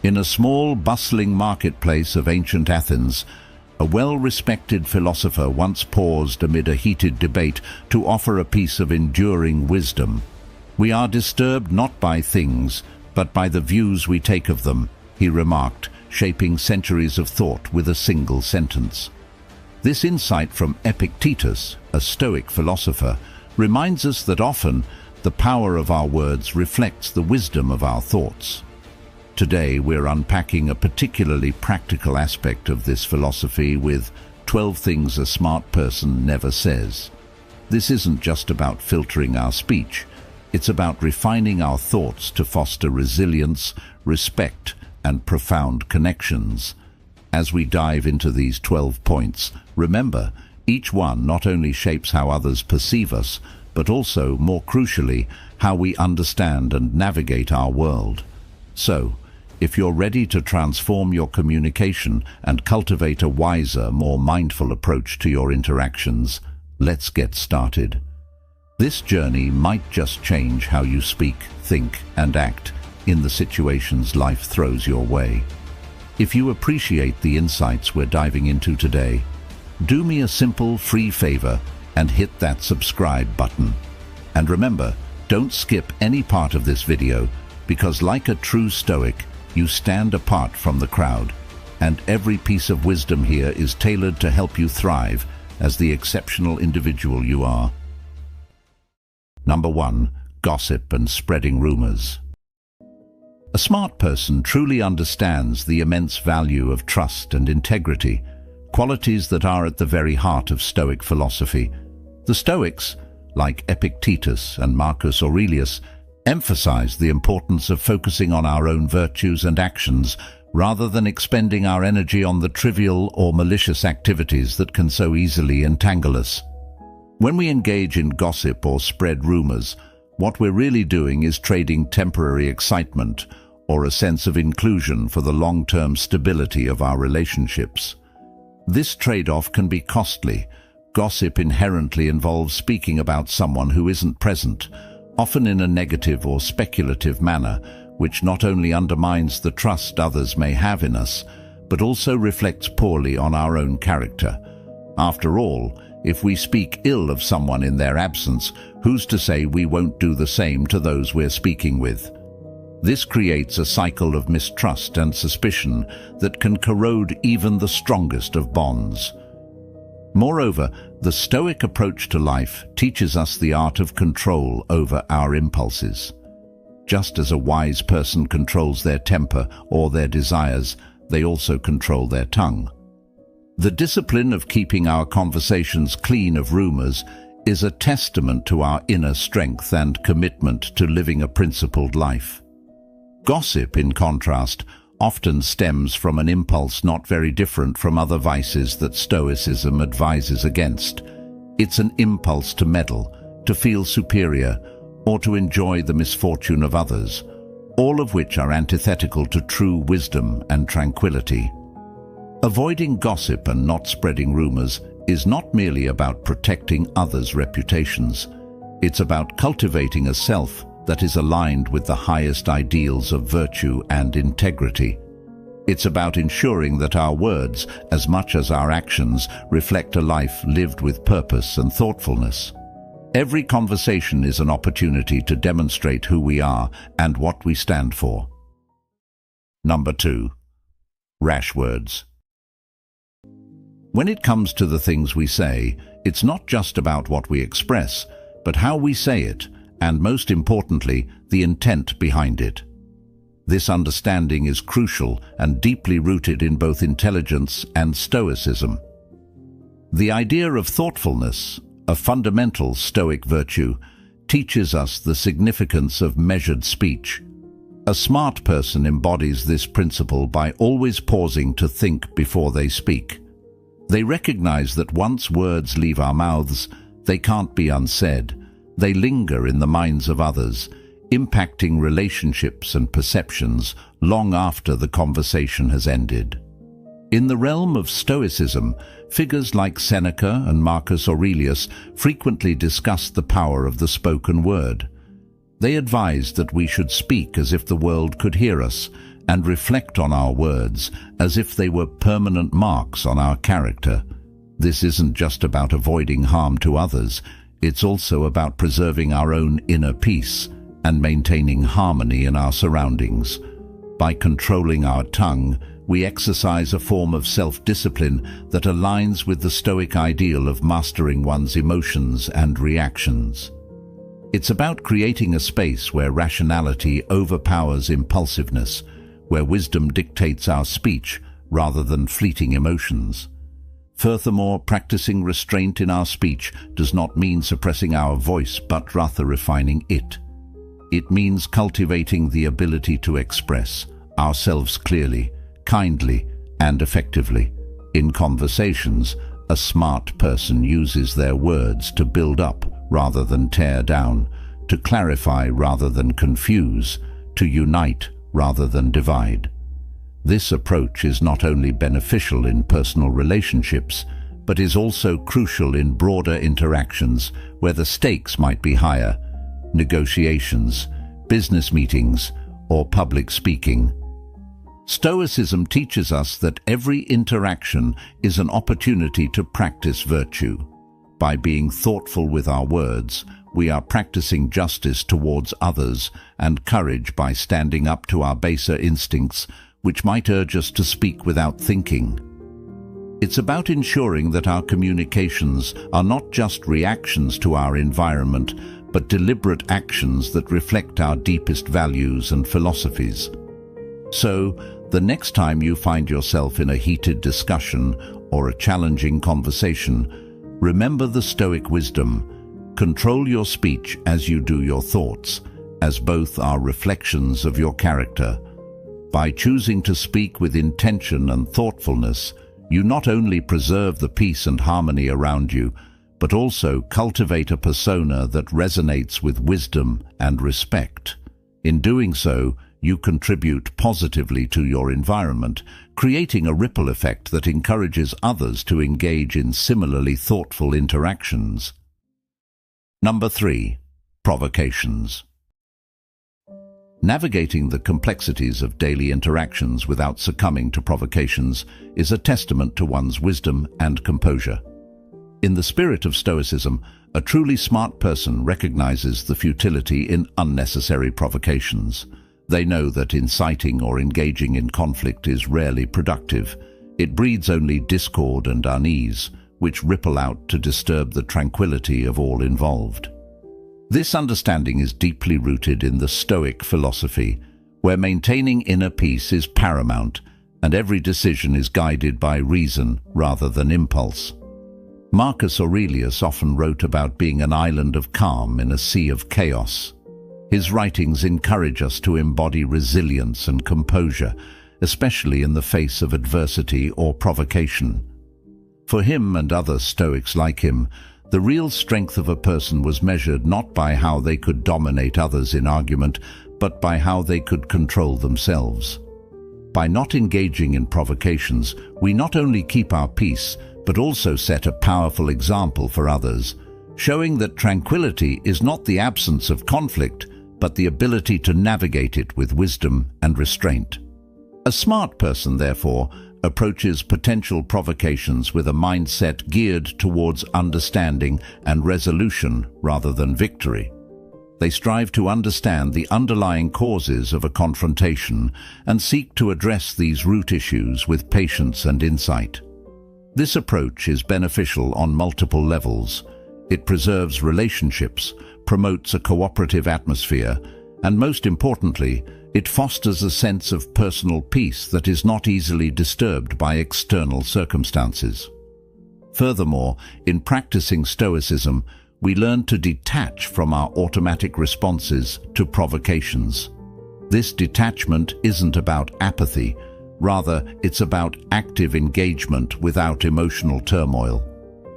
In a small, bustling marketplace of ancient Athens, a well-respected philosopher once paused amid a heated debate to offer a piece of enduring wisdom. "We are disturbed not by things, but by the views we take of them," he remarked, shaping centuries of thought with a single sentence. This insight from Epictetus, a Stoic philosopher, reminds us that often the power of our words reflects the wisdom of our thoughts. Today we're unpacking a particularly practical aspect of this philosophy with 12 things a smart person never says. This isn't just about filtering our speech. It's about refining our thoughts to foster resilience, respect, and profound connections. As we dive into these 12 points, remember, each one not only shapes how others perceive us, but also, more crucially, how we understand and navigate our world. So, if you're ready to transform your communication and cultivate a wiser, more mindful approach to your interactions, let's get started. This journey might just change how you speak, think, and act in the situations life throws your way. If you appreciate the insights we're diving into today, do me a simple, free favor and hit that subscribe button. And remember, don't skip any part of this video, because like a true Stoic, you stand apart from the crowd, and every piece of wisdom here is tailored to help you thrive as the exceptional individual you are. Number 1. Gossip and spreading rumors. A smart person truly understands the immense value of trust and integrity, qualities that are at the very heart of Stoic philosophy. The Stoics, like Epictetus and Marcus Aurelius, emphasize the importance of focusing on our own virtues and actions rather than expending our energy on the trivial or malicious activities that can so easily entangle us. When we engage in gossip or spread rumors, what we're really doing is trading temporary excitement or a sense of inclusion for the long-term stability of our relationships. This trade-off can be costly. Gossip inherently involves speaking about someone who isn't present, often in a negative or speculative manner, which not only undermines the trust others may have in us, but also reflects poorly on our own character. After all, if we speak ill of someone in their absence, who's to say we won't do the same to those we're speaking with? This creates a cycle of mistrust and suspicion that can corrode even the strongest of bonds. Moreover, the Stoic approach to life teaches us the art of control over our impulses. Just as a wise person controls their temper or their desires, they also control their tongue. The discipline of keeping our conversations clean of rumors is a testament to our inner strength and commitment to living a principled life. Gossip, in contrast, often stems from an impulse not very different from other vices that Stoicism advises against. It's an impulse to meddle, to feel superior, or to enjoy the misfortune of others, all of which are antithetical to true wisdom and tranquility. Avoiding gossip and not spreading rumors is not merely about protecting others' reputations. It's about cultivating a self that is aligned with the highest ideals of virtue and integrity. It's about ensuring that our words, as much as our actions, reflect a life lived with purpose and thoughtfulness. Every conversation is an opportunity to demonstrate who we are and what we stand for. Number 2. Rash words. When it comes to the things we say, it's not just about what we express, but how we say it, and most importantly, the intent behind it. This understanding is crucial and deeply rooted in both intelligence and Stoicism. The idea of thoughtfulness, a fundamental Stoic virtue, teaches us the significance of measured speech. A smart person embodies this principle by always pausing to think before they speak. They recognize that once words leave our mouths, they can't be unsaid. They linger in the minds of others, impacting relationships and perceptions long after the conversation has ended. In the realm of Stoicism, figures like Seneca and Marcus Aurelius frequently discussed the power of the spoken word. They advised that we should speak as if the world could hear us, and reflect on our words as if they were permanent marks on our character. This isn't just about avoiding harm to others, it's also about preserving our own inner peace and maintaining harmony in our surroundings. By controlling our tongue, we exercise a form of self-discipline that aligns with the Stoic ideal of mastering one's emotions and reactions. It's about creating a space where rationality overpowers impulsiveness, where wisdom dictates our speech rather than fleeting emotions. Furthermore, practicing restraint in our speech does not mean suppressing our voice, but rather refining it. It means cultivating the ability to express ourselves clearly, kindly, and effectively. In conversations, a smart person uses their words to build up rather than tear down, to clarify rather than confuse, to unite rather than divide. This approach is not only beneficial in personal relationships, but is also crucial in broader interactions where the stakes might be higher: negotiations, business meetings, or public speaking. Stoicism teaches us that every interaction is an opportunity to practice virtue. By being thoughtful with our words, we are practicing justice towards others and courage by standing up to our baser instincts, which might urge us to speak without thinking. It's about ensuring that our communications are not just reactions to our environment, but deliberate actions that reflect our deepest values and philosophies. So, the next time you find yourself in a heated discussion or a challenging conversation, remember the Stoic wisdom: control your speech as you do your thoughts, as both are reflections of your character. By choosing to speak with intention and thoughtfulness, you not only preserve the peace and harmony around you, but also cultivate a persona that resonates with wisdom and respect. In doing so, you contribute positively to your environment, creating a ripple effect that encourages others to engage in similarly thoughtful interactions. Number 3. Provocations. Navigating the complexities of daily interactions without succumbing to provocations is a testament to one's wisdom and composure. In the spirit of Stoicism, a truly smart person recognizes the futility in unnecessary provocations. They know that inciting or engaging in conflict is rarely productive. It breeds only discord and unease, which ripple out to disturb the tranquility of all involved. This understanding is deeply rooted in the Stoic philosophy, where maintaining inner peace is paramount and every decision is guided by reason rather than impulse. Marcus Aurelius often wrote about being an island of calm in a sea of chaos. His writings encourage us to embody resilience and composure, especially in the face of adversity or provocation. For him and other Stoics like him, the real strength of a person was measured not by how they could dominate others in argument, but by how they could control themselves. By not engaging in provocations, we not only keep our peace, but also set a powerful example for others, showing that tranquility is not the absence of conflict, but the ability to navigate it with wisdom and restraint. A smart person, therefore, approaches potential provocations with a mindset geared towards understanding and resolution rather than victory. They strive to understand the underlying causes of a confrontation and seek to address these root issues with patience and insight. This approach is beneficial on multiple levels. It preserves relationships, promotes a cooperative atmosphere, and most importantly, it fosters a sense of personal peace that is not easily disturbed by external circumstances. Furthermore, in practicing Stoicism, we learn to detach from our automatic responses to provocations. This detachment isn't about apathy, rather it's about active engagement without emotional turmoil.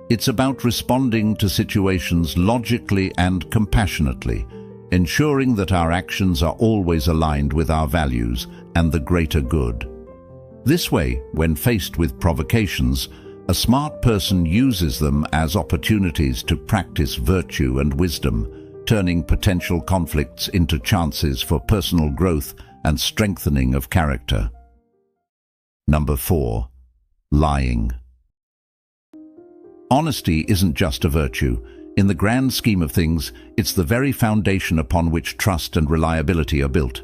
It's about responding to situations logically and compassionately, ensuring that our actions are always aligned with our values and the greater good. This way, when faced with provocations, a smart person uses them as opportunities to practice virtue and wisdom, turning potential conflicts into chances for personal growth and strengthening of character. Number 4. Lying. Honesty isn't just a virtue. In the grand scheme of things, it's the very foundation upon which trust and reliability are built.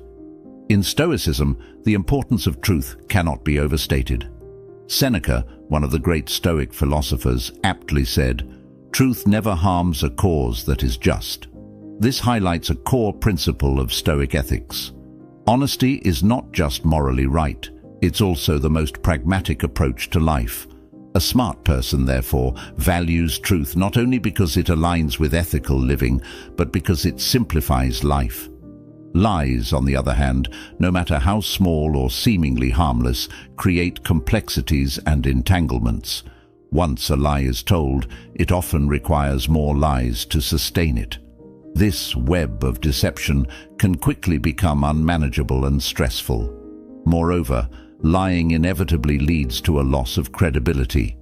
In Stoicism, the importance of truth cannot be overstated. Seneca, one of the great Stoic philosophers, aptly said, "Truth never harms a cause that is just." This highlights a core principle of Stoic ethics. Honesty is not just morally right, it's also the most pragmatic approach to life. A smart person, therefore, values truth not only because it aligns with ethical living, but because it simplifies life. Lies, on the other hand, no matter how small or seemingly harmless, create complexities and entanglements. Once a lie is told, it often requires more lies to sustain it. This web of deception can quickly become unmanageable and stressful. Moreover, lying inevitably leads to a loss of credibility.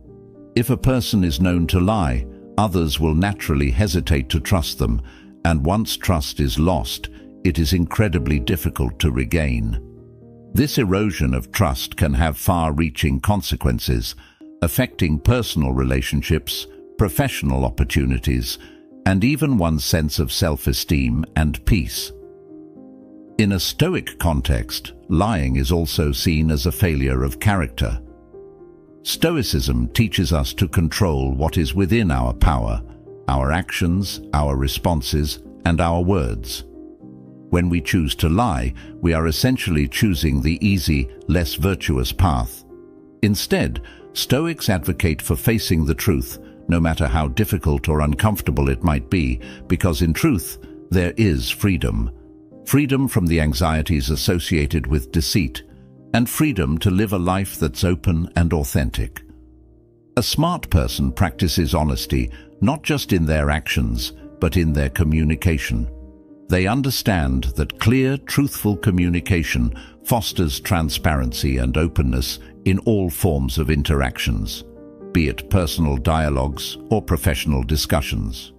If a person is known to lie, others will naturally hesitate to trust them, and once trust is lost, it is incredibly difficult to regain. This erosion of trust can have far-reaching consequences, affecting personal relationships, professional opportunities, and even one's sense of self-esteem and peace. In a Stoic context, lying is also seen as a failure of character. Stoicism teaches us to control what is within our power, our actions, our responses, and our words. When we choose to lie, we are essentially choosing the easy, less virtuous path. Instead, Stoics advocate for facing the truth, no matter how difficult or uncomfortable it might be, because in truth, there is freedom. Freedom from the anxieties associated with deceit, and freedom to live a life that's open and authentic. A smart person practices honesty not just in their actions, but in their communication. They understand that clear, truthful communication fosters transparency and openness in all forms of interactions, be it personal dialogues or professional discussions.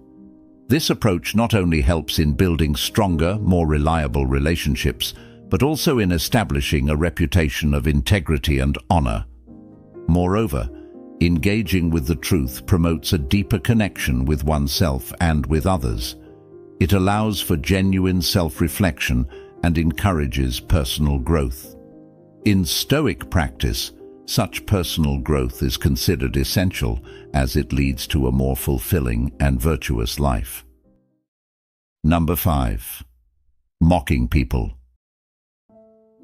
This approach not only helps in building stronger, more reliable relationships, but also in establishing a reputation of integrity and honor. Moreover, engaging with the truth promotes a deeper connection with oneself and with others. It allows for genuine self-reflection and encourages personal growth. In Stoic practice, such personal growth is considered essential as it leads to a more fulfilling and virtuous life. Number 5. Mocking people.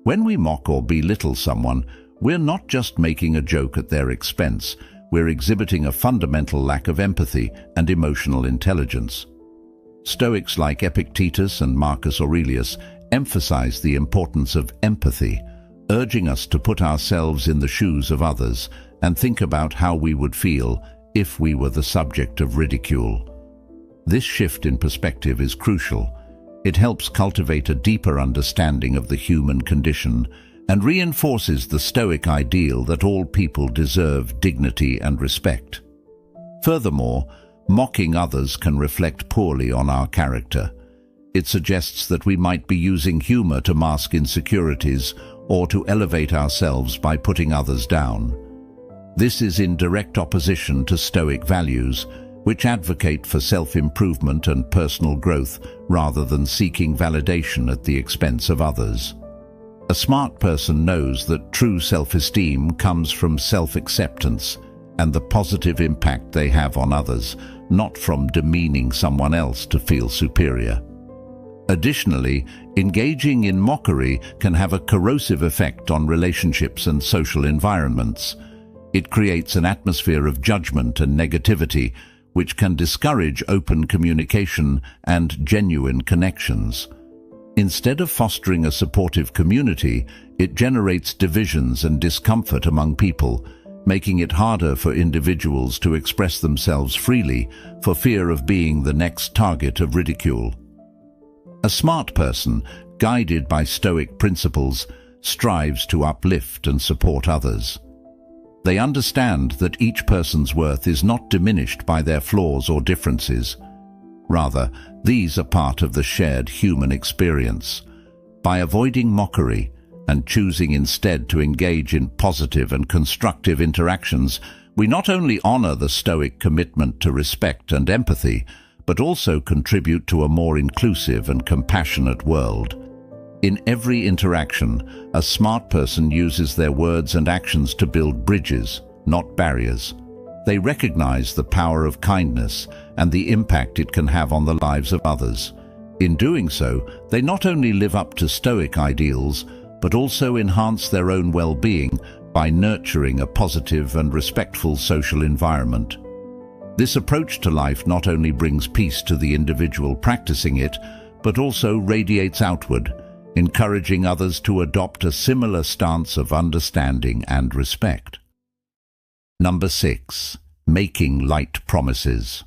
When we mock or belittle someone, we're not just making a joke at their expense, we're exhibiting a fundamental lack of empathy and emotional intelligence. Stoics like Epictetus and Marcus Aurelius emphasize the importance of empathy, urging us to put ourselves in the shoes of others and think about how we would feel if we were the subject of ridicule. This shift in perspective is crucial. It helps cultivate a deeper understanding of the human condition and reinforces the Stoic ideal that all people deserve dignity and respect. Furthermore, mocking others can reflect poorly on our character. It suggests that we might be using humor to mask insecurities or to elevate ourselves by putting others down. This is in direct opposition to Stoic values, which advocate for self-improvement and personal growth rather than seeking validation at the expense of others. A smart person knows that true self-esteem comes from self-acceptance and the positive impact they have on others, not from demeaning someone else to feel superior. Additionally, engaging in mockery can have a corrosive effect on relationships and social environments. It creates an atmosphere of judgment and negativity, which can discourage open communication and genuine connections. Instead of fostering a supportive community, it generates divisions and discomfort among people, making it harder for individuals to express themselves freely for fear of being the next target of ridicule. A smart person, guided by Stoic principles, strives to uplift and support others. They understand that each person's worth is not diminished by their flaws or differences. Rather, these are part of the shared human experience. By avoiding mockery and choosing instead to engage in positive and constructive interactions, we not only honor the Stoic commitment to respect and empathy, but also contribute to a more inclusive and compassionate world. In every interaction, a smart person uses their words and actions to build bridges, not barriers. They recognize the power of kindness and the impact it can have on the lives of others. In doing so, they not only live up to Stoic ideals, but also enhance their own well-being by nurturing a positive and respectful social environment. This approach to life not only brings peace to the individual practicing it, but also radiates outward, encouraging others to adopt a similar stance of understanding and respect. Number 6. Making light promises.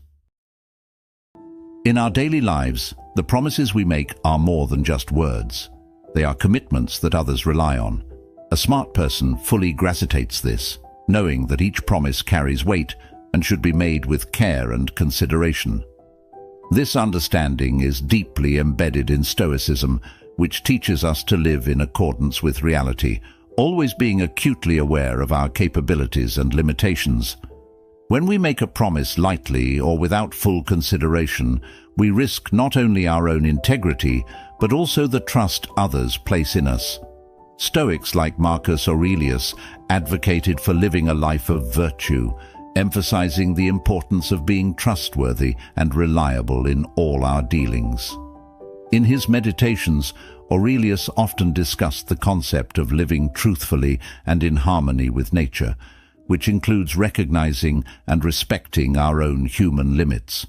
In our daily lives, the promises we make are more than just words. They are commitments that others rely on. A smart person fully gracitates this, knowing that each promise carries weight and should be made with care and consideration. This understanding is deeply embedded in Stoicism, which teaches us to live in accordance with reality, always being acutely aware of our capabilities and limitations. When we make a promise lightly or without full consideration, we risk not only our own integrity, but also the trust others place in us. Stoics like Marcus Aurelius advocated for living a life of virtue, emphasizing the importance of being trustworthy and reliable in all our dealings. In his meditations, Aurelius often discussed the concept of living truthfully and in harmony with nature, which includes recognizing and respecting our own human limits.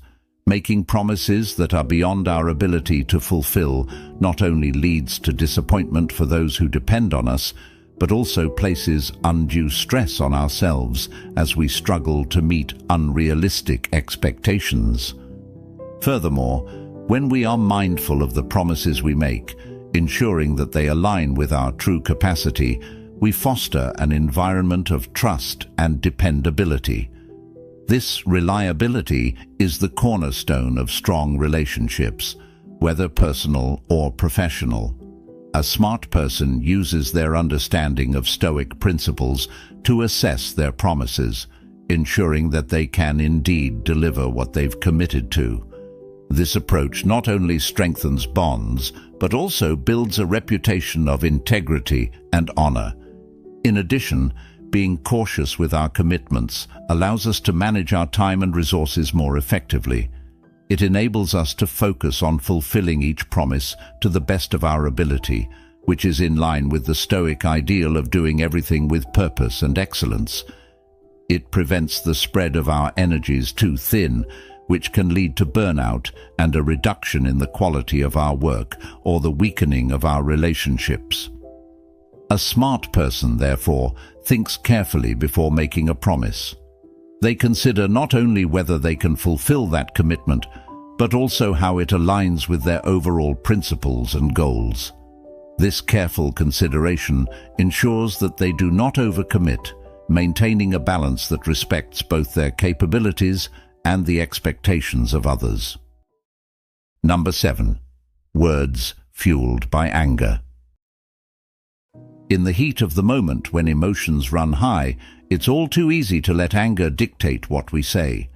Making promises that are beyond our ability to fulfill not only leads to disappointment for those who depend on us, but also places undue stress on ourselves as we struggle to meet unrealistic expectations. Furthermore, when we are mindful of the promises we make, ensuring that they align with our true capacity, we foster an environment of trust and dependability. This reliability is the cornerstone of strong relationships, whether personal or professional. A smart person uses their understanding of Stoic principles to assess their promises, ensuring that they can indeed deliver what they've committed to. This approach not only strengthens bonds, but also builds a reputation of integrity and honor. In addition, being cautious with our commitments allows us to manage our time and resources more effectively. It enables us to focus on fulfilling each promise to the best of our ability, which is in line with the Stoic ideal of doing everything with purpose and excellence. It prevents the spread of our energies too thin, which can lead to burnout and a reduction in the quality of our work or the weakening of our relationships. A smart person, therefore, thinks carefully before making a promise. They consider not only whether they can fulfill that commitment, but also how it aligns with their overall principles and goals. This careful consideration ensures that they do not overcommit, maintaining a balance that respects both their capabilities and the expectations of others. Number 7. Words fueled by anger. In the heat of the moment, when emotions run high, it's all too easy to let anger dictate what we say.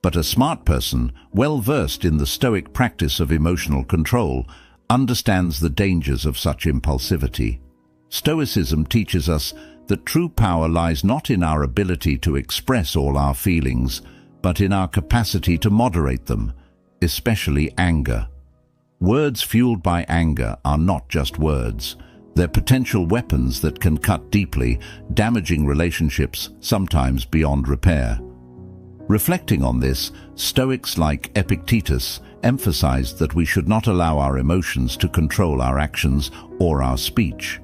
But a smart person, well versed in the Stoic practice of emotional control, understands the dangers of such impulsivity. Stoicism teaches us that true power lies not in our ability to express all our feelings, but in our capacity to moderate them, especially anger. Words fueled by anger are not just words. They're potential weapons that can cut deeply, damaging relationships, sometimes beyond repair. Reflecting on this, Stoics like Epictetus emphasized that we should not allow our emotions to control our actions or our speech.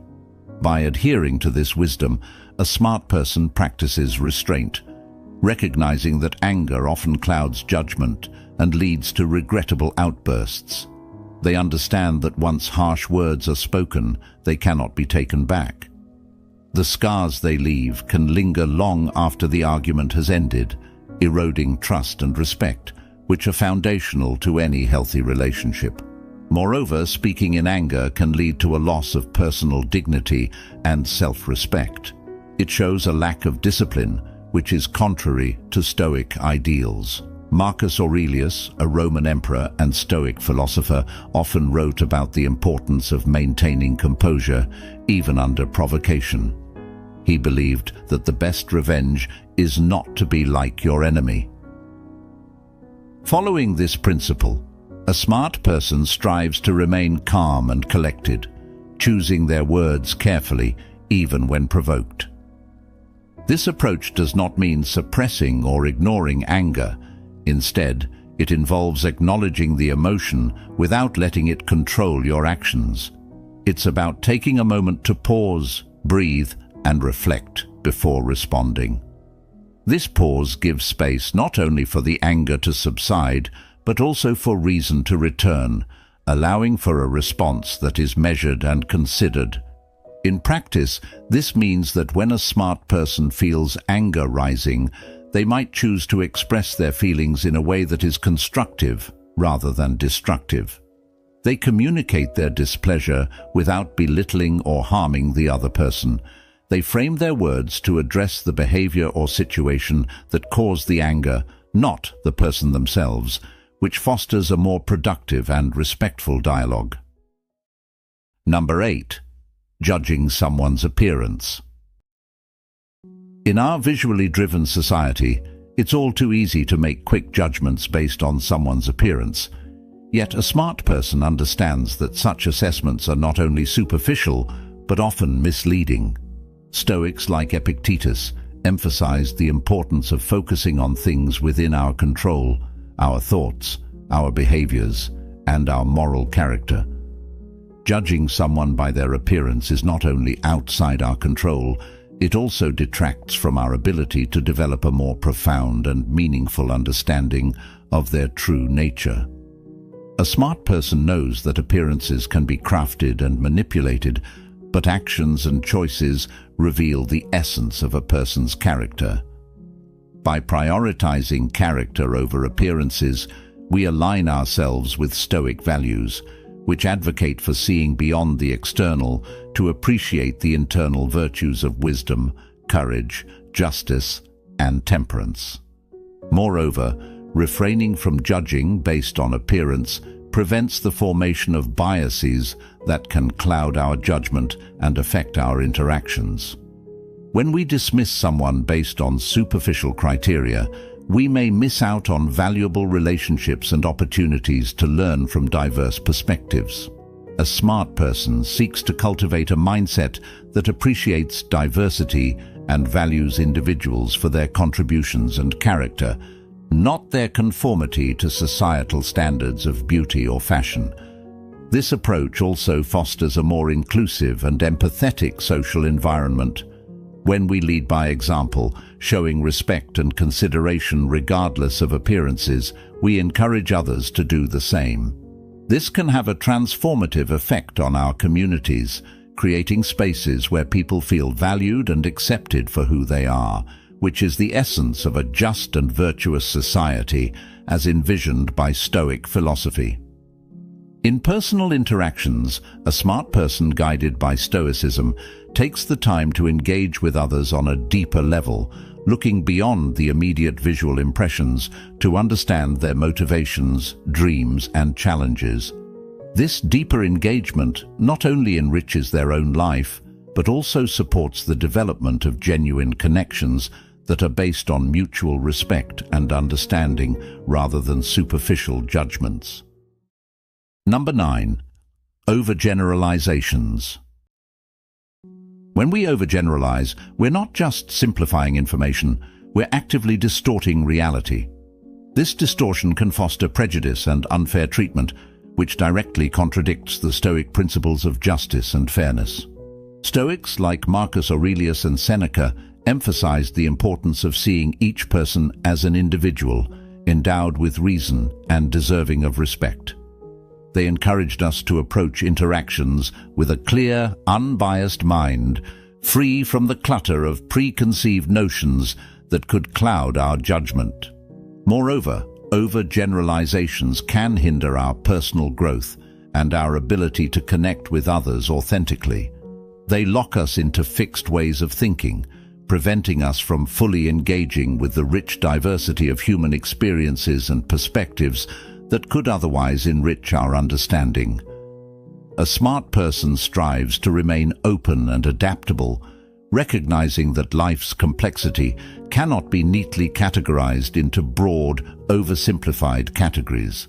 By adhering to this wisdom, a smart person practices restraint, recognizing that anger often clouds judgment and leads to regrettable outbursts. They understand that once harsh words are spoken, they cannot be taken back. The scars they leave can linger long after the argument has ended, eroding trust and respect, which are foundational to any healthy relationship. Moreover, speaking in anger can lead to a loss of personal dignity and self-respect. It shows a lack of discipline, which is contrary to Stoic ideals. Marcus Aurelius, a Roman emperor and Stoic philosopher, often wrote about the importance of maintaining composure, even under provocation. He believed that the best revenge is not to be like your enemy. Following this principle, a smart person strives to remain calm and collected, choosing their words carefully, even when provoked. This approach does not mean suppressing or ignoring anger. Instead, it involves acknowledging the emotion without letting it control your actions. It's about taking a moment to pause, breathe, and reflect before responding. This pause gives space not only for the anger to subside, but also for reason to return, allowing for a response that is measured and considered. In practice, this means that when a smart person feels anger rising, they might choose to express their feelings in a way that is constructive rather than destructive. They communicate their displeasure without belittling or harming the other person. They frame their words to address the behavior or situation that caused the anger, not the person themselves, which fosters a more productive and respectful dialogue. Number 8. Judging someone's appearance. In our visually driven society, it's all too easy to make quick judgments based on someone's appearance. Yet a smart person understands that such assessments are not only superficial, but often misleading. Stoics like Epictetus emphasized the importance of focusing on things within our control, our thoughts, our behaviors, and our moral character. Judging someone by their appearance is not only outside our control, it also detracts from our ability to develop a more profound and meaningful understanding of their true nature. A smart person knows that appearances can be crafted and manipulated, but actions and choices reveal the essence of a person's character. By prioritizing character over appearances, we align ourselves with Stoic values, which advocate for seeing beyond the external to appreciate the internal virtues of wisdom, courage, justice, and temperance. Moreover, refraining from judging based on appearance prevents the formation of biases that can cloud our judgment and affect our interactions. When we dismiss someone based on superficial criteria, we may miss out on valuable relationships and opportunities to learn from diverse perspectives. A smart person seeks to cultivate a mindset that appreciates diversity and values individuals for their contributions and character, not their conformity to societal standards of beauty or fashion. This approach also fosters a more inclusive and empathetic social environment. When we lead by example, showing respect and consideration regardless of appearances, we encourage others to do the same. This can have a transformative effect on our communities, creating spaces where people feel valued and accepted for who they are, which is the essence of a just and virtuous society as envisioned by Stoic philosophy. In personal interactions, a smart person guided by Stoicism takes the time to engage with others on a deeper level, looking beyond the immediate visual impressions to understand their motivations, dreams, and challenges. This deeper engagement not only enriches their own life, but also supports the development of genuine connections that are based on mutual respect and understanding rather than superficial judgments. Number 9. Overgeneralizations. When we overgeneralize, we're not just simplifying information, we're actively distorting reality. This distortion can foster prejudice and unfair treatment, which directly contradicts the Stoic principles of justice and fairness. Stoics like Marcus Aurelius and Seneca emphasized the importance of seeing each person as an individual, endowed with reason and deserving of respect. They encouraged us to approach interactions with a clear, unbiased mind, free from the clutter of preconceived notions that could cloud our judgment. Moreover, overgeneralizations can hinder our personal growth, and our ability to connect with others authentically. They lock us into fixed ways of thinking, preventing us from fully engaging with the rich diversity of human experiences and perspectives that could otherwise enrich our understanding. A smart person strives to remain open and adaptable, recognizing that life's complexity cannot be neatly categorized into broad, oversimplified categories.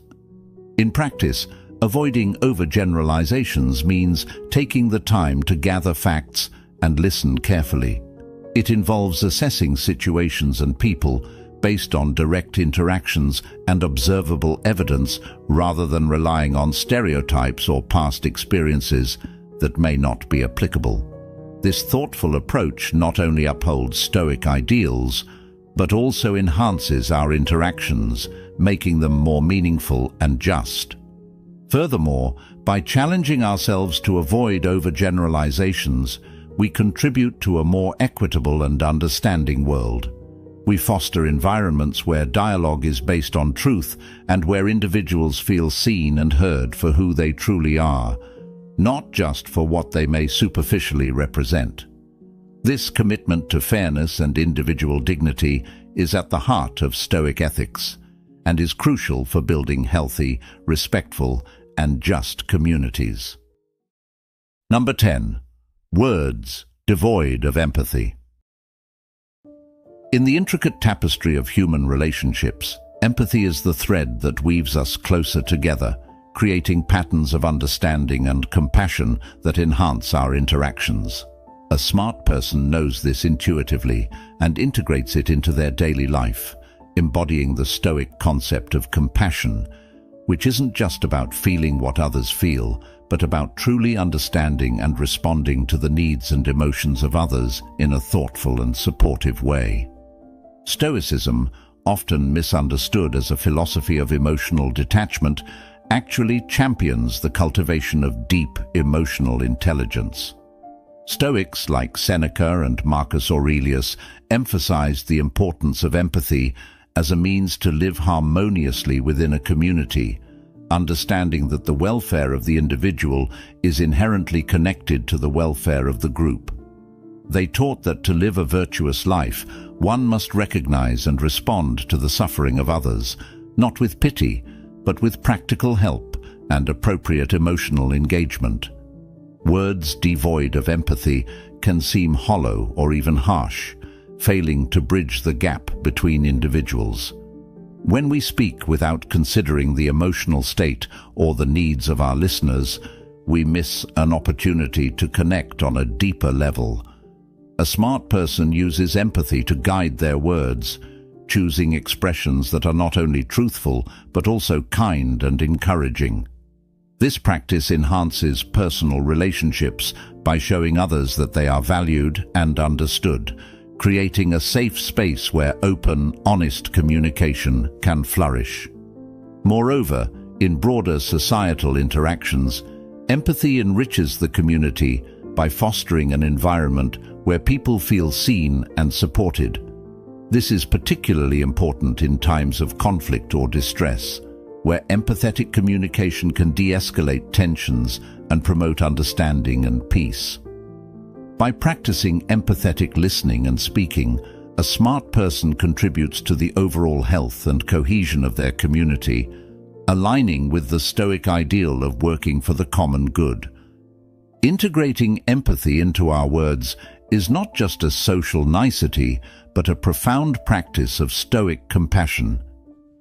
In practice, avoiding overgeneralizations means taking the time to gather facts and listen carefully. It involves assessing situations and people based on direct interactions and observable evidence rather than relying on stereotypes or past experiences that may not be applicable. This thoughtful approach not only upholds Stoic ideals, but also enhances our interactions, making them more meaningful and just. Furthermore, by challenging ourselves to avoid overgeneralizations, we contribute to a more equitable and understanding world. We foster environments where dialogue is based on truth and where individuals feel seen and heard for who they truly are, not just for what they may superficially represent. This commitment to fairness and individual dignity is at the heart of Stoic ethics and is crucial for building healthy, respectful, and just communities. Number 10. Words devoid of empathy. In the intricate tapestry of human relationships, empathy is the thread that weaves us closer together, creating patterns of understanding and compassion that enhance our interactions. A smart person knows this intuitively and integrates it into their daily life, embodying the Stoic concept of compassion, which isn't just about feeling what others feel, but about truly understanding and responding to the needs and emotions of others in a thoughtful and supportive way. Stoicism, often misunderstood as a philosophy of emotional detachment, actually champions the cultivation of deep emotional intelligence. Stoics like Seneca and Marcus Aurelius emphasized the importance of empathy as a means to live harmoniously within a community, understanding that the welfare of the individual is inherently connected to the welfare of the group. They taught that to live a virtuous life, one must recognize and respond to the suffering of others, not with pity, but with practical help and appropriate emotional engagement. Words devoid of empathy can seem hollow or even harsh, failing to bridge the gap between individuals. When we speak without considering the emotional state or the needs of our listeners, we miss an opportunity to connect on a deeper level. A smart person uses empathy to guide their words, choosing expressions that are not only truthful but also kind and encouraging. This practice enhances personal relationships by showing others that they are valued and understood, creating a safe space where open, honest communication can flourish. Moreover, in broader societal interactions, empathy enriches the community by fostering an environment where people feel seen and supported. This is particularly important in times of conflict or distress, where empathetic communication can de-escalate tensions and promote understanding and peace. By practicing empathetic listening and speaking, a smart person contributes to the overall health and cohesion of their community, aligning with the Stoic ideal of working for the common good. Integrating empathy into our words is not just a social nicety, but a profound practice of Stoic compassion.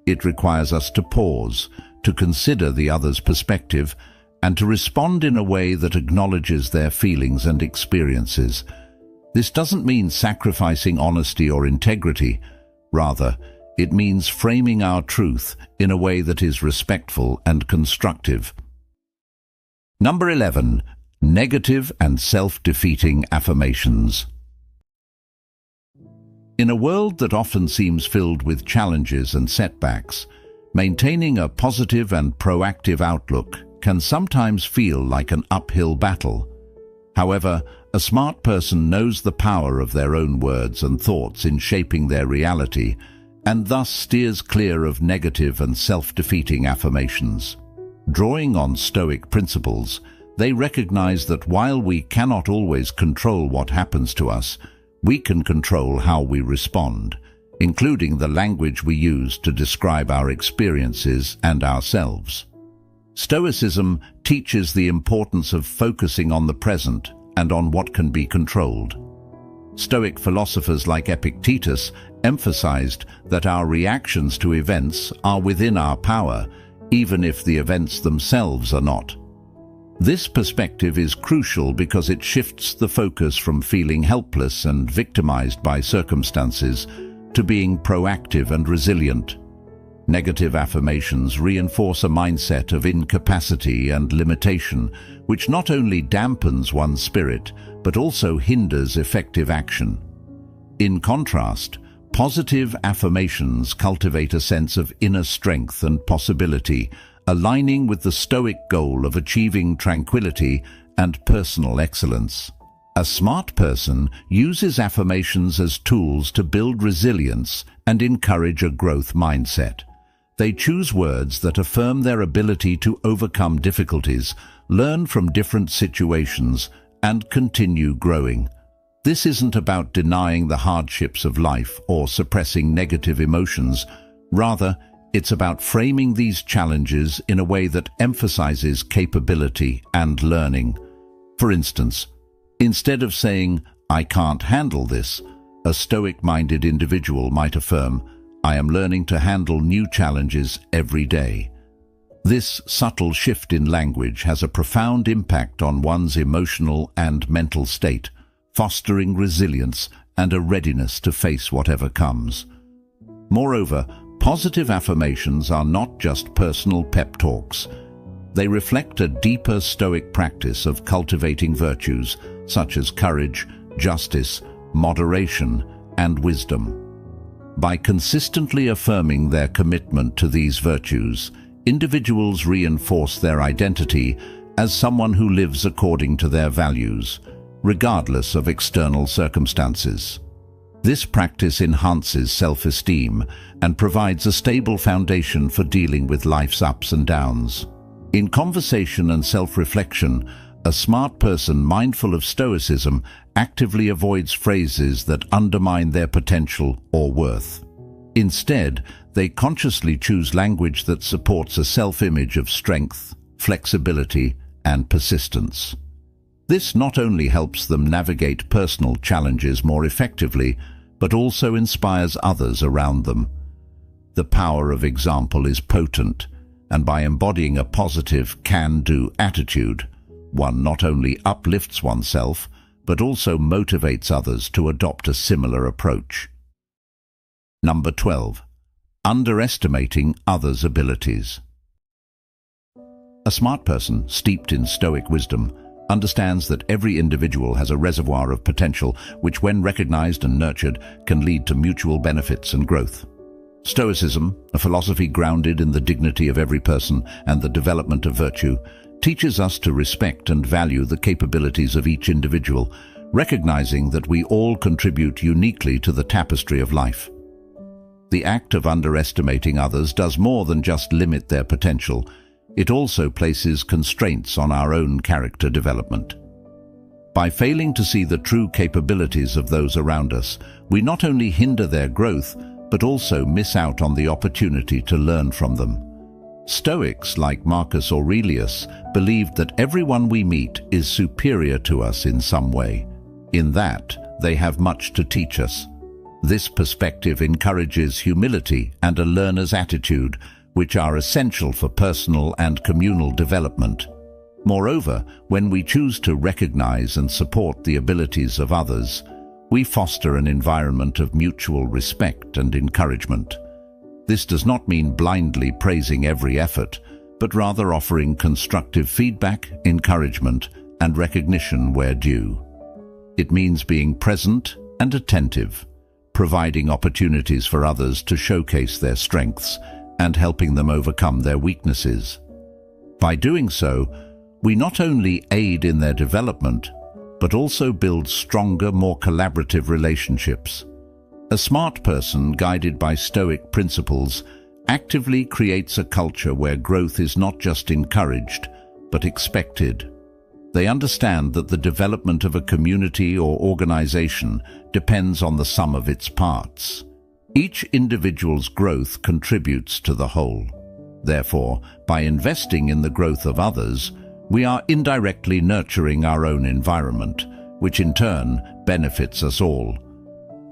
It requires us to pause, to consider the other's perspective, and to respond in a way that acknowledges their feelings and experiences. This doesn't mean sacrificing honesty or integrity. Rather, it means framing our truth in a way that is respectful and constructive. Number 11. Negative and self-defeating affirmations. In a world that often seems filled with challenges and setbacks, maintaining a positive and proactive outlook can sometimes feel like an uphill battle. However, a smart person knows the power of their own words and thoughts in shaping their reality, and thus steers clear of negative and self-defeating affirmations. Drawing on Stoic principles, they recognize that while we cannot always control what happens to us, we can control how we respond, including the language we use to describe our experiences and ourselves. Stoicism teaches the importance of focusing on the present and on what can be controlled. Stoic philosophers like Epictetus emphasized that our reactions to events are within our power, even if the events themselves are not. This perspective is crucial because it shifts the focus from feeling helpless and victimized by circumstances to being proactive and resilient. Negative affirmations reinforce a mindset of incapacity and limitation, which not only dampens one's spirit, but also hinders effective action. In contrast, positive affirmations cultivate a sense of inner strength and possibility, aligning with the Stoic goal of achieving tranquility and personal excellence. A smart person uses affirmations as tools to build resilience and encourage a growth mindset. They choose words that affirm their ability to overcome difficulties, learn from different situations, and continue growing. This isn't about denying the hardships of life or suppressing negative emotions. Rather, it's about framing these challenges in a way that emphasizes capability and learning. For instance, instead of saying, "I can't handle this," a Stoic-minded individual might affirm, "I am learning to handle new challenges every day." This subtle shift in language has a profound impact on one's emotional and mental state, fostering resilience and a readiness to face whatever comes. Moreover, positive affirmations are not just personal pep talks. They reflect a deeper Stoic practice of cultivating virtues such as courage, justice, moderation, and wisdom. By consistently affirming their commitment to these virtues, individuals reinforce their identity as someone who lives according to their values, regardless of external circumstances. This practice enhances self-esteem and provides a stable foundation for dealing with life's ups and downs. In conversation and self-reflection, a smart person mindful of Stoicism actively avoids phrases that undermine their potential or worth. Instead, they consciously choose language that supports a self-image of strength, flexibility, and persistence. This not only helps them navigate personal challenges more effectively, but also inspires others around them. The power of example is potent, and by embodying a positive can-do attitude, one not only uplifts oneself, but also motivates others to adopt a similar approach. Number 12. Underestimating others' abilities. A smart person, steeped in Stoic wisdom, understands that every individual has a reservoir of potential which, when recognized and nurtured, can lead to mutual benefits and growth. Stoicism, a philosophy grounded in the dignity of every person and the development of virtue, teaches us to respect and value the capabilities of each individual, recognizing that we all contribute uniquely to the tapestry of life. The act of underestimating others does more than just limit their potential. It also places constraints on our own character development. By failing to see the true capabilities of those around us, we not only hinder their growth, but also miss out on the opportunity to learn from them. Stoics like Marcus Aurelius believed that everyone we meet is superior to us in some way. In that, they have much to teach us. This perspective encourages humility and a learner's attitude, which are essential for personal and communal development. Moreover, when we choose to recognize and support the abilities of others, we foster an environment of mutual respect and encouragement. This does not mean blindly praising every effort, but rather offering constructive feedback, encouragement, and recognition where due. It means being present and attentive, providing opportunities for others to showcase their strengths and helping them overcome their weaknesses. By doing so, we not only aid in their development, but also build stronger, more collaborative relationships. A smart person, guided by Stoic principles, actively creates a culture where growth is not just encouraged, but expected. They understand that the development of a community or organization depends on the sum of its parts. Each individual's growth contributes to the whole. Therefore, by investing in the growth of others, we are indirectly nurturing our own environment, which in turn benefits us all.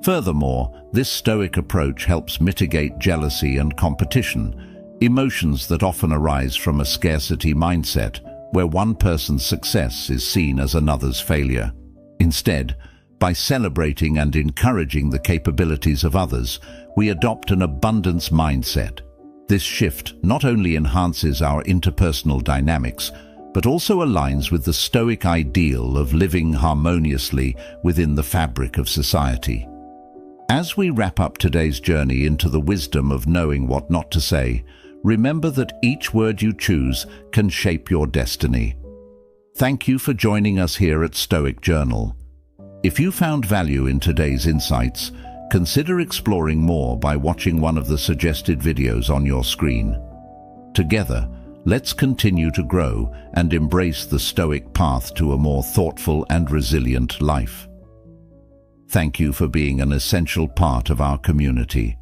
Furthermore, this Stoic approach helps mitigate jealousy and competition, emotions that often arise from a scarcity mindset, where one person's success is seen as another's failure. Instead, by celebrating and encouraging the capabilities of others, we adopt an abundance mindset. This shift not only enhances our interpersonal dynamics, but also aligns with the Stoic ideal of living harmoniously within the fabric of society. As we wrap up today's journey into the wisdom of knowing what not to say, remember that each word you choose can shape your destiny. Thank you for joining us here at Stoic Journal. If you found value in today's insights, consider exploring more by watching one of the suggested videos on your screen. Together, let's continue to grow and embrace the Stoic path to a more thoughtful and resilient life. Thank you for being an essential part of our community.